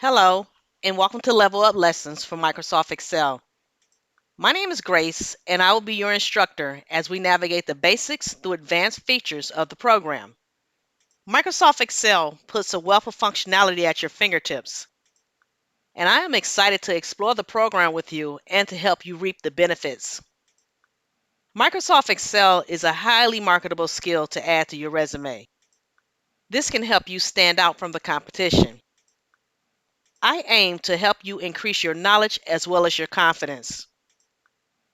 Hello, and welcome to Level Up Lessons for Microsoft Excel. My name is Grace, and I will be your instructor as we navigate the basics through advanced features of the program. Microsoft Excel puts a wealth of functionality at your fingertips, and I am excited to explore the program with you and to help you reap the benefits. Microsoft Excel is a highly marketable skill to add to your resume. This can help you stand out from the competition. I aim to help you increase your knowledge as well as your confidence.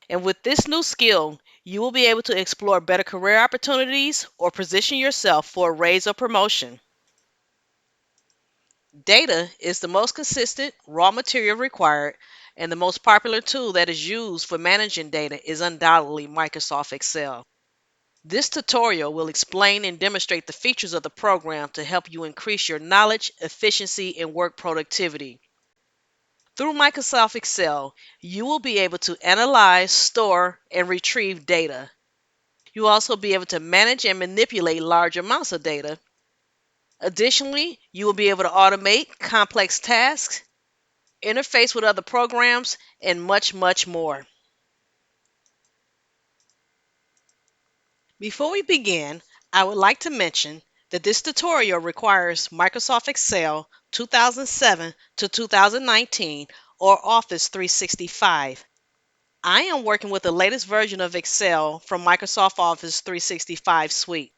And with this new skill, you will be able to explore better career opportunities or position yourself for a raise or promotion. Data is the most consistent raw material required, and the most popular tool that is used for managing data is undoubtedly Microsoft Excel. This tutorial will explain and demonstrate the features of the program to help you increase your knowledge, efficiency, and work productivity. Through Microsoft Excel, you will be able to analyze, store, and retrieve data. You'll also be able to manage and manipulate large amounts of data. Additionally, you will be able to automate complex tasks, interface with other programs, and much, much more. Before we begin, I would like to mention that this tutorial requires Microsoft Excel 2007 to 2019 or Office 365. I am working with the latest version of Excel from Microsoft Office 365 Suite.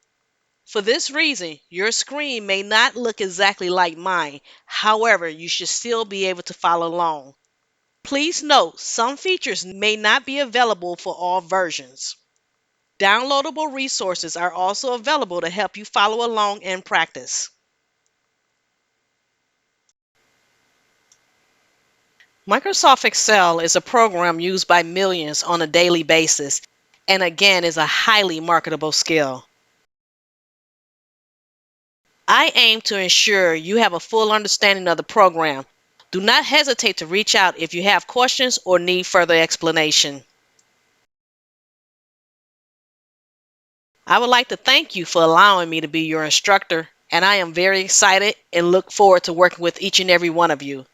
For this reason, your screen may not look exactly like mine. However, you should still be able to follow along. Please note, some features may not be available for all versions. Downloadable resources are also available to help you follow along and practice. Microsoft Excel is a program used by millions on a daily basis and again is a highly marketable skill. I aim to ensure you have a full understanding of the program. Do not hesitate to reach out if you have questions or need further explanation. I would like to thank you for allowing me to be your instructor, and I am very excited and look forward to working with each and every one of you.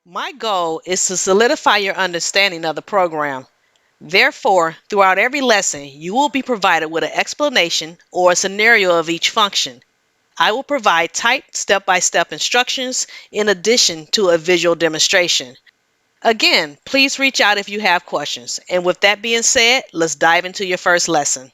My goal is to solidify your understanding of the program. Therefore, throughout every lesson, you will be provided with an explanation or a scenario of each function. I will provide typed step-by-step instructions in addition to a visual demonstration. Again, please reach out if you have questions. And with that being said, let's dive into your first lesson.